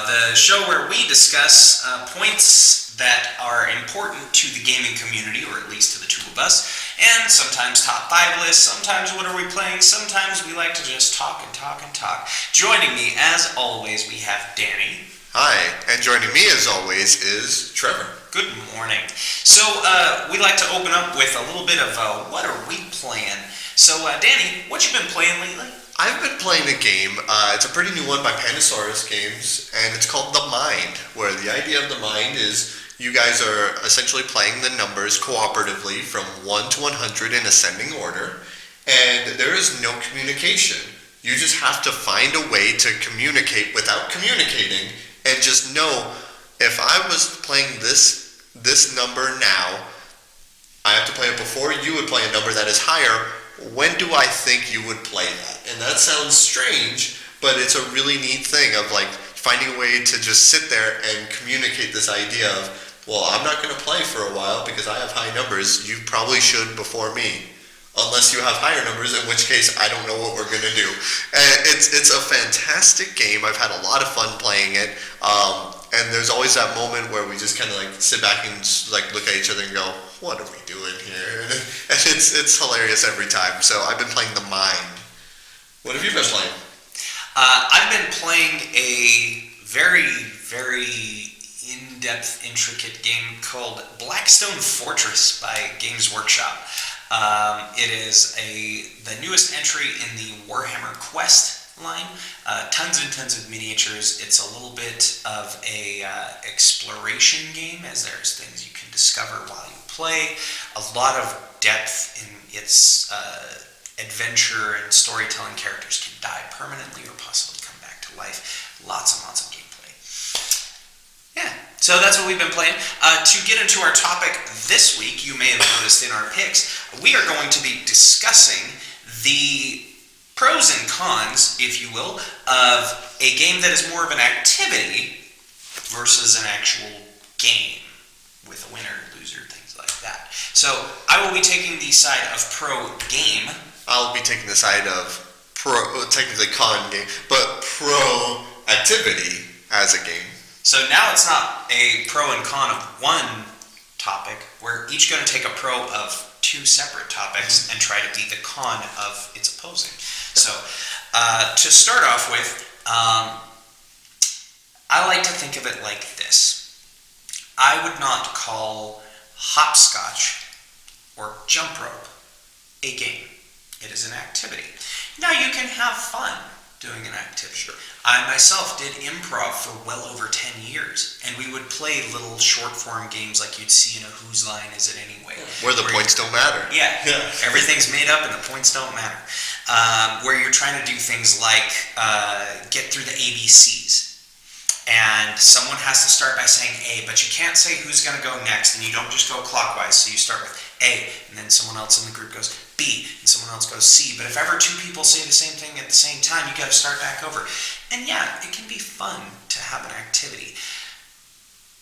the show where we discuss points that are important to the gaming community, or at least to the two of us, and sometimes top 5 lists, sometimes what are we playing, sometimes we like to just talk and talk and talk. Joining me, as always, we have Danny. Hi, and joining me, as always, is Trevor. Good morning. So, we like to open up with a little bit of what are we playing? So, Danny, what you been playing lately? I've been playing a game. It's a pretty new one by Pandasaurus Games, and it's called The Mind, where the idea of the mind is you guys are essentially playing the numbers cooperatively from 1 to 100 in ascending order, and there is no communication. You just have to find a way to communicate without communicating, and just know, if I was playing this number now, I have to play it before you would play a number that is higher. When do I think you would play that? And that sounds strange, but it's a really neat thing of like finding a way to just sit there and communicate this idea of, well, I'm not going to play for a while because I have high numbers. You probably should before me. Unless you have higher numbers, in which case I don't know what we're going to do. And it's a fantastic game. I've had a lot of fun playing it. And there's always that moment where we just kind of like sit back and like look at each other and go, what are we doing here? And it's hilarious every time. So I've been playing The Mind. What have you been playing? I've been playing a very, very in-depth, intricate game called Blackstone Fortress by Games Workshop. It is the newest entry in the Warhammer Quest line. Tons and tons of miniatures. It's a little bit of a exploration game, as there's things you can discover while you play. A lot of depth in its adventure and storytelling. Characters can die permanently or possibly come back to life. Lots and lots of gameplay. Yeah, so that's what we've been playing. To get into our topic this week, you may have noticed in our picks, we are going to be discussing the pros and cons, if you will, of a game that is more of an activity versus an actual game with a winner, loser, things like that. So I will be taking the side of pro game. I'll be taking the side of technically con game, but pro activity as a game. So now it's not a pro and con of one topic. We're each going to take a pro of 2 separate topics and try to beat the con of its opposing. So to start off with, I like to think of it like this. I would not call hopscotch or jump rope a game. It is an activity. Now you can have fun doing an activity. Sure. I myself did improv for well over 10 years, and we would play little short-form games like you'd see in a Whose Line Is It Anyway? Where the points don't matter. Yeah. Everything's made up and the points don't matter. Where you're trying to do things like get through the ABCs. And someone has to start by saying A, but you can't say who's going to go next, and you don't just go clockwise, so you start with A, and then someone else in the group goes B, and someone else goes C. But if ever 2 people say the same thing at the same time, you got to start back over. And yeah, it can be fun to have an activity.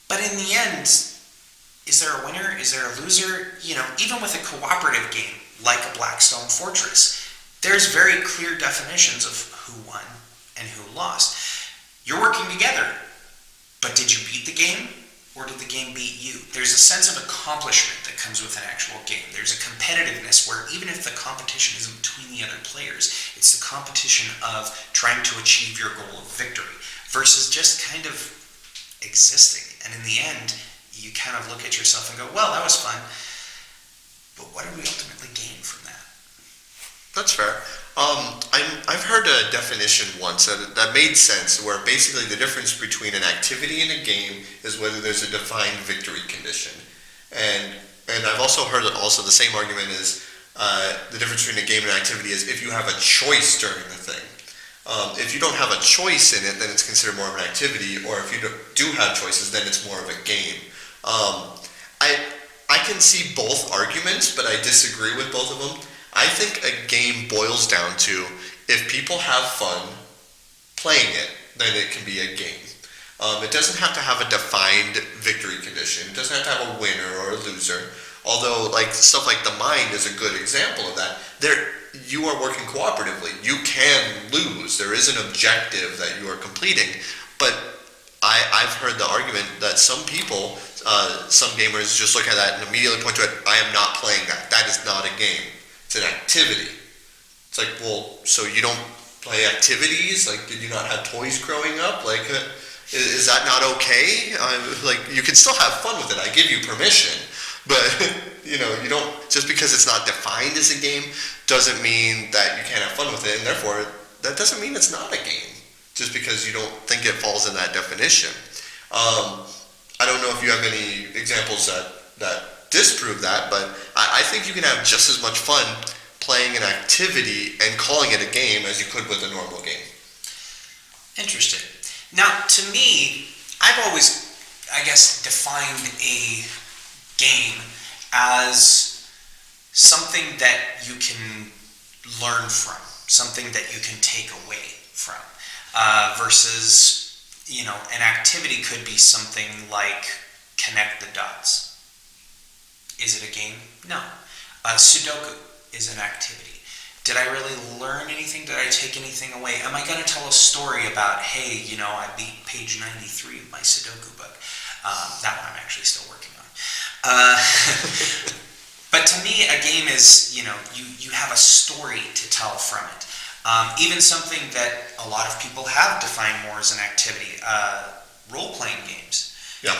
But in the end, is there a winner? Is there a loser? You know, even with a cooperative game like a Blackstone Fortress, there's very clear definitions of who won and who lost. You're working together, but did you beat the game, or did the game beat you? There's a sense of accomplishment that comes with an actual game. There's a competitiveness where even if the competition isn't between the other players, it's the competition of trying to achieve your goal of victory versus just kind of existing. And in the end, you kind of look at yourself and go, well, that was fun, but what did we ultimately gain from that? That's fair. I've heard a definition once that made sense, where basically the difference between an activity and a game is whether there's a defined victory condition. And I've also heard the same argument is the difference between a game and an activity is if you have a choice during the thing. If you don't have a choice in it, then it's considered more of an activity, or if you do have choices, then it's more of a game. I can see both arguments, but I disagree with both of them. I think a game boils down to, if people have fun playing it, then it can be a game. It doesn't have to have a defined victory condition. It doesn't have to have a winner or a loser. Although, like stuff like The Mind is a good example of that. You are working cooperatively. You can lose. There is an objective that you are completing, but I've heard the argument that some people, some gamers just look at that and immediately point to it, I am not playing that. That is not a game. It's an activity. It's like, well, so you don't play activities? Like, did you not have toys growing up? Like, is that not okay? Like, you can still have fun with it. I give you permission. But, you don't, just because it's not defined as a game doesn't mean that you can't have fun with it. And therefore, that doesn't mean it's not a game. Just because you don't think it falls in that definition. I don't know if you have any examples that disprove that, but I think you can have just as much fun playing an activity and calling it a game as you could with a normal game. Interesting. Now, to me, I've always, I guess, defined a game as something that you can learn from, something that you can take away from, versus, an activity could be something like connect the dots. Is it a game? No. Sudoku is an activity. Did I really learn anything? Did I take anything away? Am I going to tell a story about, hey, I beat page 93 of my Sudoku book? That one I'm actually still working on. But to me, a game is, you have a story to tell from it. Even something that a lot of people have defined more as an activity, role-playing games. Yeah.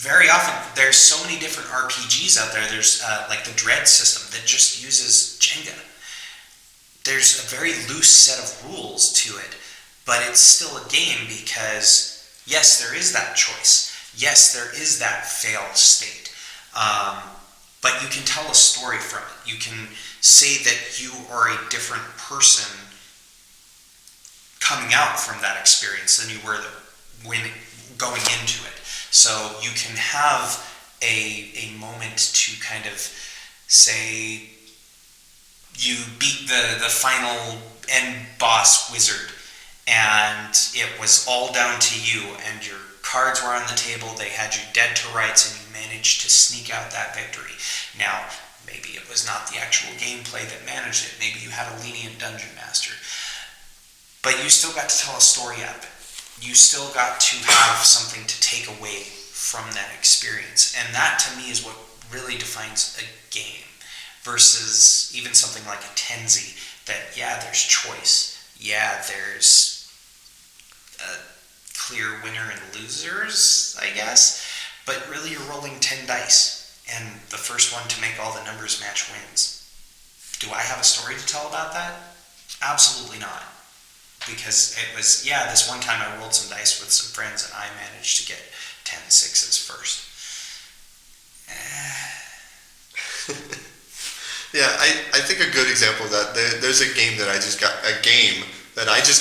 Very often, there's so many different RPGs out there. There's like the Dread system that just uses Jenga. There's a very loose set of rules to it, but it's still a game because, yes, there is that choice. Yes, there is that failed state. But you can tell a story from it. You can say that you are a different person coming out from that experience than you were when going into it. So you can have a moment to kind of say you beat the final end boss wizard and it was all down to you and your cards were on the table, they had you dead to rights, and you managed to sneak out that victory. Now, maybe it was not the actual gameplay that managed it. Maybe you had a lenient dungeon master. But you still got to tell a story out of it. You still got to have something to take away from that experience. And that, to me, is what really defines a game versus even something like a Tenzi that, yeah, there's choice. Yeah, there's a clear winner and losers, I guess. But really, you're rolling 10 dice, and the first one to make all the numbers match wins. Do I have a story to tell about that? Absolutely not. Because it was, yeah, this one time I rolled some dice with some friends, and I managed to get 10 sixes first. Yeah, I think a good example of that, there's a game that I just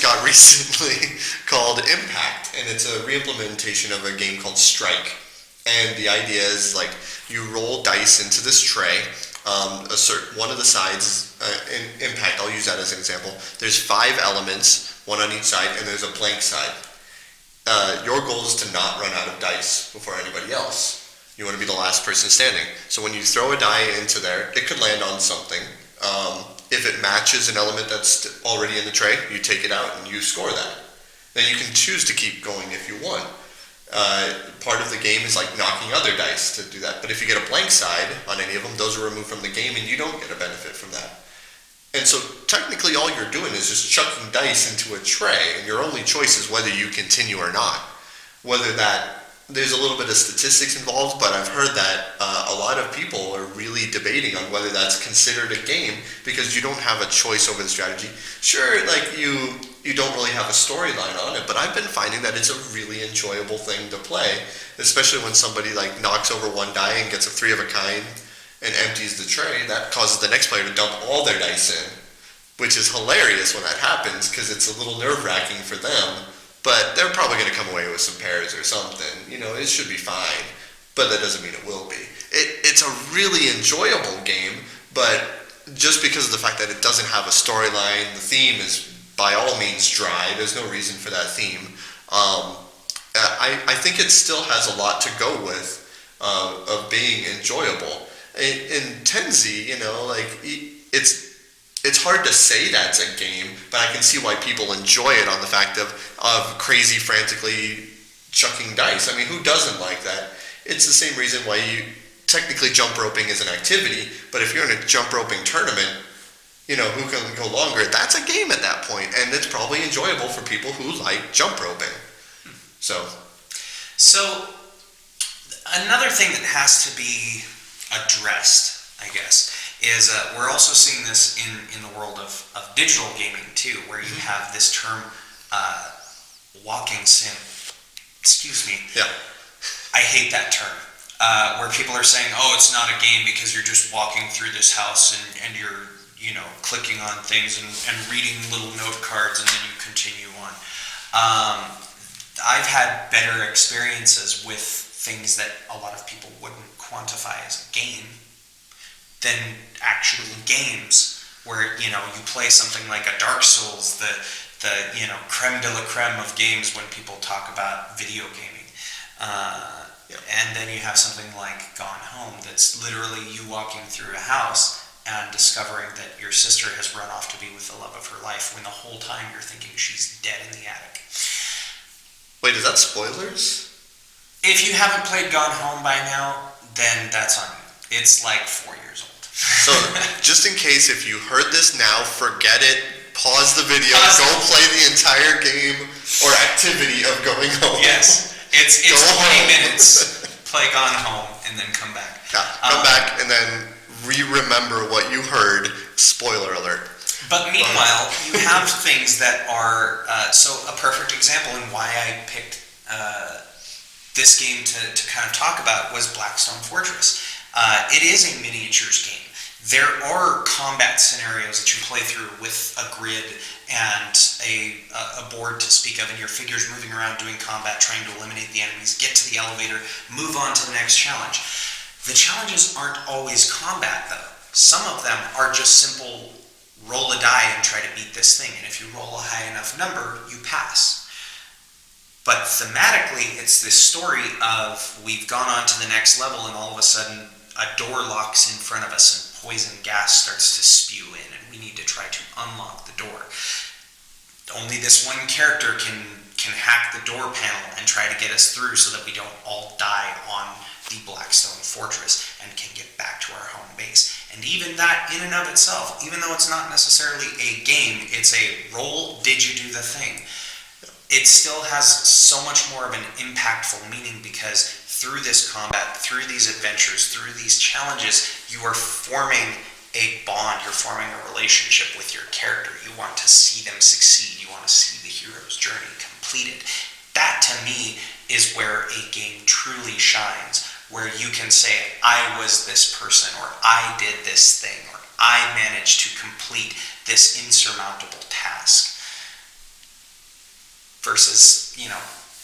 got recently called Impact, and it's a re-implementation of a game called Strike. And the idea is like you roll dice into this tray. One of the sides in Impact, I'll use that as an example. There's 5 elements, one on each side, and there's a blank side. Your goal is to not run out of dice before anybody else. You want to be the last person standing. So when you throw a die into there, it could land on something. If it matches an element that's already in the tray, you take it out and you score that. Then you can choose to keep going if you want. Part of the game is like knocking other dice to do that. But if you get a blank side on any of them, those are removed from the game and you don't get a benefit from that. And so technically all you're doing is just chucking dice into a tray, and your only choice is whether you continue or not. There's a little bit of statistics involved, but I've heard that a lot of people are really debating on whether that's considered a game because you don't have a choice over the strategy. Sure, like you don't really have a storyline on it, but I've been finding that it's a really enjoyable thing to play, especially when somebody like knocks over one die and gets a 3 of a kind and empties the tray. That causes the next player to dump all their dice in, which is hilarious when that happens because it's a little nerve-wracking for them. But they're probably going to come away with some pairs or something. It should be fine. But that doesn't mean it will be. It's a really enjoyable game, but just because of the fact that it doesn't have a storyline, the theme is by all means dry. There's no reason for that theme. I think it still has a lot to go with of being enjoyable. In Tenzi, it's hard to say that's a game, but I can see why people enjoy it on the fact of crazy, frantically chucking dice. I mean, who doesn't like that? It's the same reason why technically jump roping is an activity, but if you're in a jump roping tournament, who can go longer, that's a game at that point, and it's probably enjoyable for people who like jump roping. So another thing that has to be addressed, I guess, is we're also seeing this in the world of digital gaming too, where you have this term walking sim. Excuse me. Yeah. I hate that term. Where people are saying, oh, it's not a game because you're just walking through this house and you're, clicking on things and reading little note cards and then you continue on. I've had better experiences with things that a lot of people wouldn't quantify as a game than actual games where, you play something like a Dark Souls, the creme de la creme of games when people talk about video gaming. And then you have something like Gone Home that's literally you walking through a house and discovering that your sister has run off to be with the love of her life when the whole time you're thinking she's dead in the attic. Wait, is that spoilers? If you haven't played Gone Home by now, then that's on you. It's like 4 years old. So, just in case if you heard this now, forget it, pause the video, go play the entire game or activity of going home. Yes, it's 20 minutes, play Gone Home, and then come back. Yeah, come back and then remember what you heard, spoiler alert. But meanwhile, you have things that are, so a perfect example in why I picked this game to kind of talk about was Blackstone Fortress. It is a miniatures game. There are combat scenarios that you play through with a grid and a board to speak of, and your figures moving around doing combat, trying to eliminate the enemies, get to the elevator, move on to the next challenge. The challenges aren't always combat, though. Some of them are just simple roll a die and try to beat this thing, and if you roll a high enough number, you pass. But thematically, it's this story of we've gone on to the next level, and all of a sudden, a door locks in front of us, and poison gas starts to spew in, and we need to try to unlock the door. Only this one character can hack the door panel and try to get us through so that we don't all die on the Blackstone Fortress and can get back to our home base. And even that in and of itself, even though it's not necessarily a game, it's a roll, did you do the thing? It still has so much more of an impactful meaning because through this combat, through these adventures, through these challenges, you are forming a bond, you're forming a relationship with your character. You want to see them succeed, you want to see the hero's journey completed. That to me is where a game truly shines, where you can say, I was this person, or I did this thing, or I managed to complete this insurmountable task. Versus,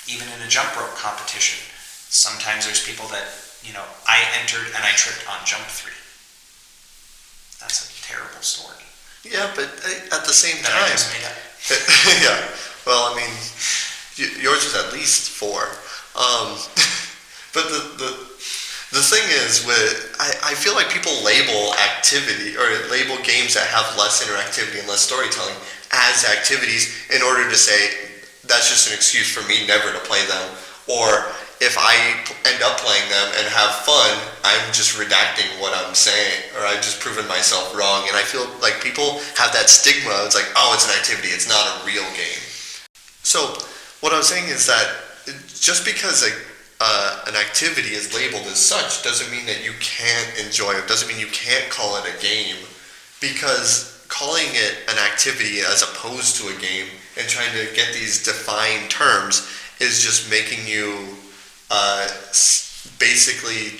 even in a jump rope competition, sometimes there's people that, I entered and I tripped on jump 3. That's a terrible story. Yeah, but at the same time... That I just made up. Yeah, well, I mean, yours is at least 4. But the thing is, I feel like people label activity, or label games that have less interactivity and less storytelling as activities in order to say, that's just an excuse for me never to play them, or if I end up playing them and have fun, I'm just redacting what I'm saying, or I've just proven myself wrong. And I feel like people have that stigma. It's like, oh, it's an activity, it's not a real game. So what I'm saying is that just because an activity is labeled as such doesn't mean that you can't enjoy it, doesn't mean you can't call it a game, because calling it an activity as opposed to a game and trying to get these defined terms is just making you basically,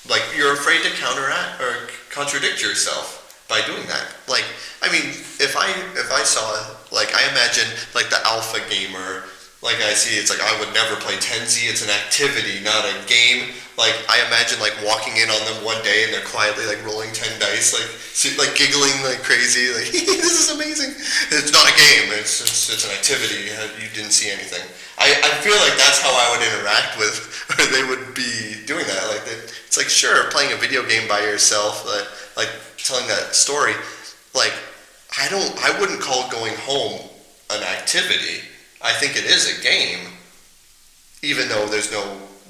like, you're afraid to counteract or contradict yourself by doing that. Like, I mean, if I saw, like, I imagine, like, the alpha gamer, like, I see, it's like, I would never play 10Z, it's an activity, not a game. Like, I imagine, like, walking in on them one day and they're quietly, like, rolling 10 dice, like giggling like crazy, like, this is amazing. It's not a game, it's an activity, you didn't see anything. I feel like that's how I would interact with, or they would be doing that. Like, it's like, sure, playing a video game by yourself, like, telling that story, like, I wouldn't call going home an activity. I think it is a game, even even though there's no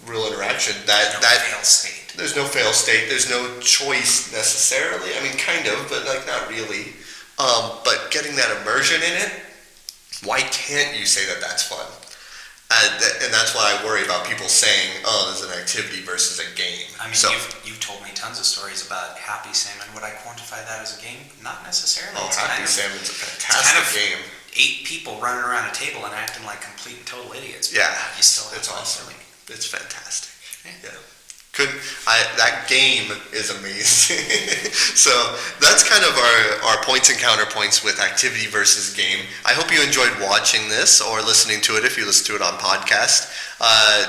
real interaction, that fail state. there's no fail state. There's no choice necessarily. I mean, kind of, but like not really. But getting that immersion in it, why can't you say that that's fun? And that's why I worry about people saying, "Oh, there's an activity versus a game." I mean, so, you've told me tons of stories about Happy Salmon. Would I quantify that as a game? Not necessarily. oh, It's Happy kind of- Salmon's a it's fantastic kind of game. 8 people running around a table and acting like complete and total idiots. Yeah, You still have it's fun, awesome. really. It's fantastic. Yeah. Yeah. That game is amazing. So that's kind of our points and counterpoints with activity versus game. I hope you enjoyed watching this or listening to it if you listen to it on podcast.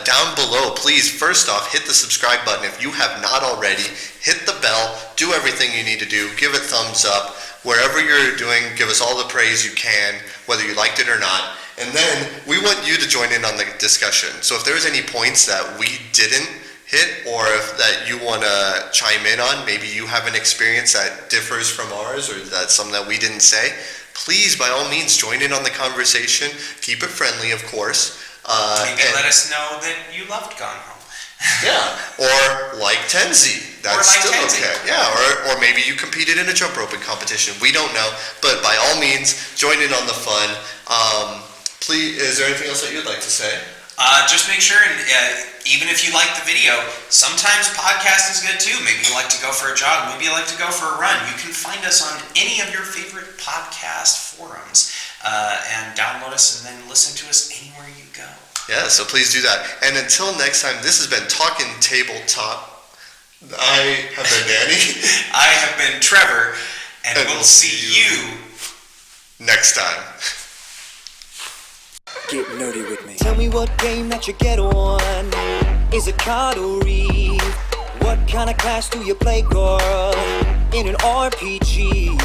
Down below, please, first off, hit the subscribe button if you have not already. Hit the bell. Do everything you need to do. Give it thumbs up. Wherever you're doing, give us all the praise you can, whether you liked it or not. And then we want you to join in on the discussion. So if there's any points that we didn't hit, or if that you want to chime in on, maybe you have an experience that differs from ours, or that's something that we didn't say, please, by all means, join in on the conversation. Keep it friendly, of course. Maybe let us know that you loved Gone Home. Yeah, or like Tenzi. That's like still Tenzi. okay. Yeah, or maybe you competed in a jump roping competition. We don't know, but by all means, join in on the fun. Please, is there anything else that you'd like to say? Just make sure, and even if you like the video, sometimes podcast is good too. Maybe you like to go for a jog. Maybe you like to go for a run. You can find us on any of your favorite podcast forums and download us and then listen to us anywhere you go. Yeah, so please do that. And until next time, this has been Talking Tabletop. I have been Danny. I have been Trevor, and we'll see you next time. Get nerdy with me. Tell me what game that you get on. Is it card or read? What kind of class do you play, girl? In an RPG.